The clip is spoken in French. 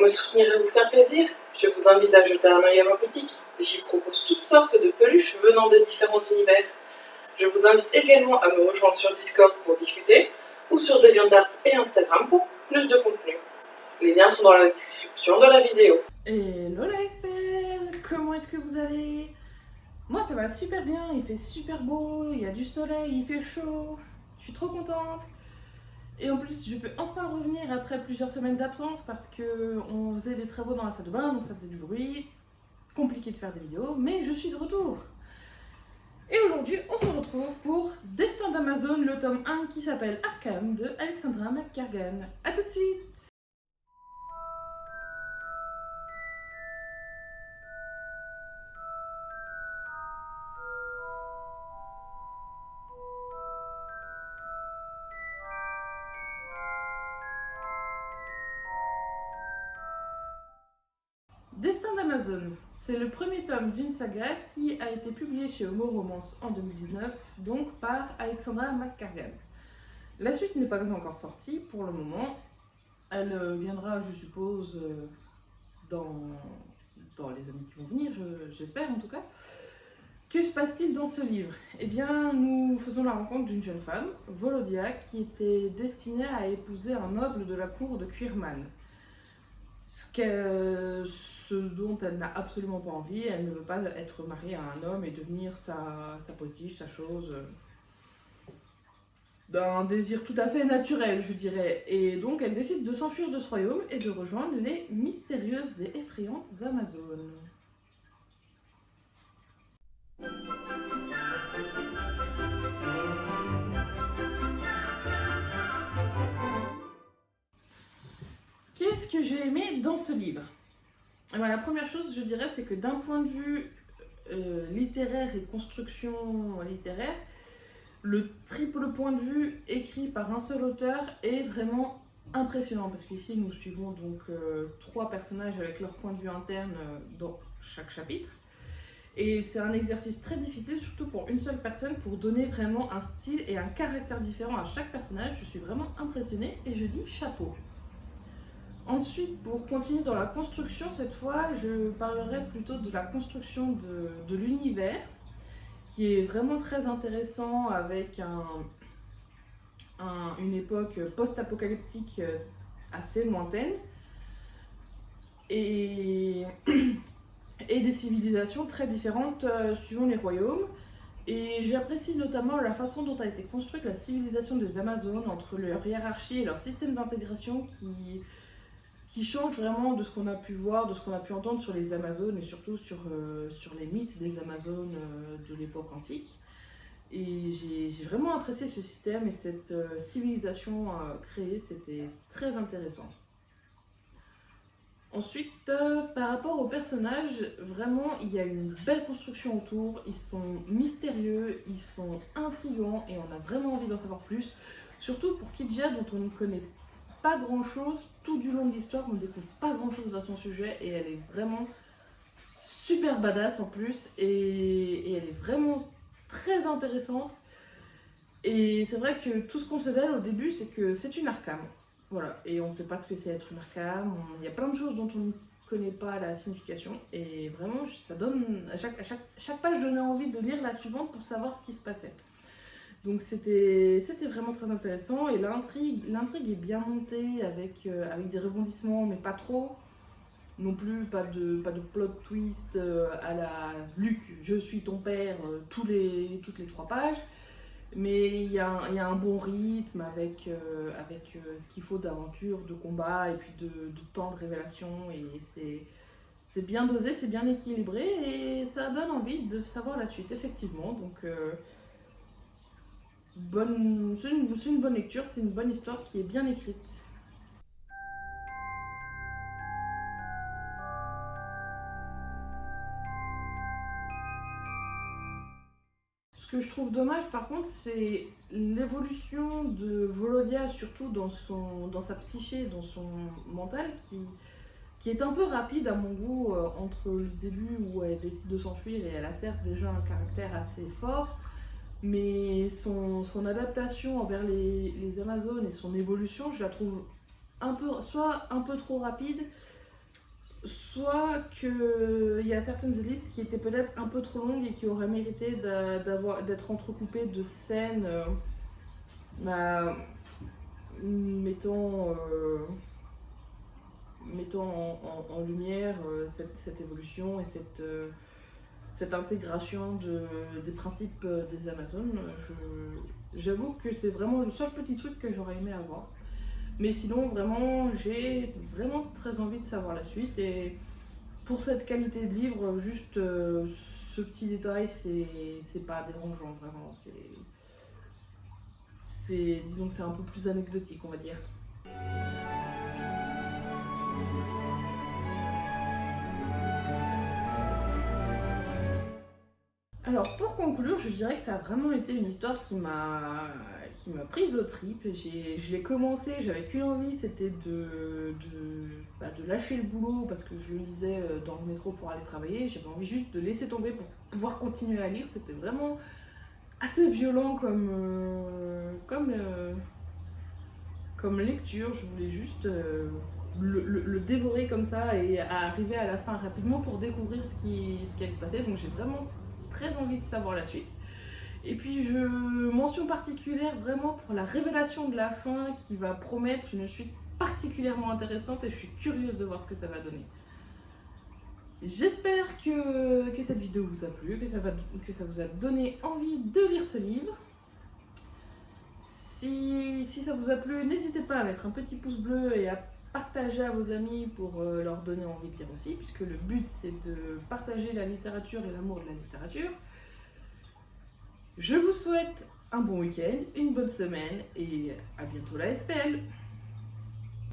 me soutenir et vous faire plaisir, je vous invite à jeter un œil à ma boutique. J'y propose toutes sortes de peluches venant de différents univers. Je vous invite également à me rejoindre sur Discord pour discuter, ou sur DeviantArt et Instagram pour plus de contenu. Les liens sont dans la description de la vidéo. Hello la SPL, comment est-ce que vous allez? Moi ça va super bien, il fait super beau, il y a du soleil, il fait chaud, je suis trop contente. Et en plus je peux enfin revenir après plusieurs semaines d'absence parce qu'on faisait des travaux dans la salle de bain, donc ça faisait du bruit, compliqué de faire des vidéos, mais je suis de retour. Et aujourd'hui on se retrouve pour Destin d'Amazon, le tome 1 qui s'appelle Arkham de Alexandra McCargan. A tout de suite. Destin d'Amazon, c'est le premier tome d'une saga qui a été publiée chez Homo Romance en 2019, donc par Alexandra McCargan. La suite n'est pas encore sortie pour le moment. Elle viendra, je suppose, dans les années qui vont venir, j'espère en tout cas. Que se passe-t-il dans ce livre? Eh bien, nous faisons la rencontre d'une jeune femme, Volodia, qui était destinée à épouser un noble de la cour de Quirman. Ce dont elle n'a absolument pas envie, elle ne veut pas être mariée à un homme et devenir sa potiche, sa chose, d'un désir tout à fait naturel, je dirais. Et donc elle décide de s'enfuir de ce royaume et de rejoindre les mystérieuses et effrayantes Amazones. Qu'est-ce que j'ai aimé dans ce livre? Alors, la première chose, je dirais, c'est que d'un point de vue littéraire et construction littéraire, le triple point de vue écrit par un seul auteur est vraiment impressionnant, parce qu'ici nous suivons donc 3 personnages avec leur point de vue interne dans chaque chapitre. Et c'est un exercice très difficile, surtout pour une seule personne, pour donner vraiment un style et un caractère différent à chaque personnage. Je suis vraiment impressionnée et je dis chapeau. Ensuite, pour continuer dans la construction, cette fois, je parlerai plutôt de la construction de l'univers, qui est vraiment très intéressant avec une époque post-apocalyptique assez lointaine, et des civilisations très différentes suivant les royaumes. Et j'apprécie notamment la façon dont a été construite la civilisation des Amazones, entre leur hiérarchie et leur système d'intégration qui change vraiment de ce qu'on a pu voir, de ce qu'on a pu entendre sur les Amazones et surtout sur les mythes des Amazones de l'époque antique. Et j'ai vraiment apprécié ce système et cette civilisation créée, c'était très intéressant. Ensuite, par rapport aux personnages, vraiment il y a une belle construction autour, ils sont mystérieux, ils sont intrigants et on a vraiment envie d'en savoir plus. Surtout pour Kidja dont on ne connaît pas grand chose, tout du long de l'histoire on ne découvre pas grand chose à son sujet et elle est vraiment super badass en plus et elle est vraiment très intéressante. Et c'est vrai que tout ce qu'on sait d'elle au début c'est que c'est une Arkham. Voilà, et on ne sait pas ce que c'est être une Arkham, il y a plein de choses dont on ne connaît pas la signification et vraiment ça donne, à chaque page donnait envie de lire la suivante pour savoir ce qui se passait. Donc c'était vraiment très intéressant et l'intrigue est bien montée avec des rebondissements mais pas trop. Non plus pas de plot twist à la Luc, je suis ton père, toutes les 3 pages. Mais il y a un bon rythme avec ce qu'il faut d'aventure, de combat et puis de temps de révélation. Et c'est bien dosé, c'est bien équilibré et ça donne envie de savoir la suite, effectivement. Donc c'est une bonne lecture, c'est une bonne histoire qui est bien écrite. Ce que je trouve dommage par contre, c'est l'évolution de Volodia, surtout dans sa psyché, dans son mental, qui est un peu rapide à mon goût, entre le début où elle décide de s'enfuir et elle a certes déjà un caractère assez fort, mais son adaptation envers les Amazones et son évolution, je la trouve soit un peu trop rapide, soit qu'il y a certaines ellipses qui étaient peut-être un peu trop longues et qui auraient mérité d'être entrecoupées de scènes bah, mettant, mettant en lumière cette évolution et cette intégration des principes des Amazones. J'avoue que c'est vraiment le seul petit truc que j'aurais aimé avoir. Mais sinon, vraiment, j'ai vraiment très envie de savoir la suite. Et pour cette qualité de livre, juste ce petit détail, c'est pas dérangeant, vraiment. Disons que c'est un peu plus anecdotique, on va dire. Alors pour conclure, je dirais que ça a vraiment été une histoire qui m'a prise aux tripes. Je l'ai commencé, j'avais qu'une envie, c'était de lâcher le boulot parce que je le lisais dans le métro pour aller travailler. J'avais envie juste de laisser tomber pour pouvoir continuer à lire. C'était vraiment assez violent comme lecture. Je voulais juste le dévorer comme ça et arriver à la fin rapidement pour découvrir ce qui allait se passer. Donc j'ai vraiment très envie de savoir la suite. Et puis mention particulière vraiment pour la révélation de la fin qui va promettre une suite particulièrement intéressante et je suis curieuse de voir ce que ça va donner. J'espère que cette vidéo vous a plu, que ça vous a donné envie de lire ce livre. Si ça vous a plu, n'hésitez pas à mettre un petit pouce bleu et à partager à vos amis pour leur donner envie de lire aussi, puisque le but c'est de partager la littérature et l'amour de la littérature. Je vous souhaite un bon week-end, une bonne semaine et à bientôt la SPL.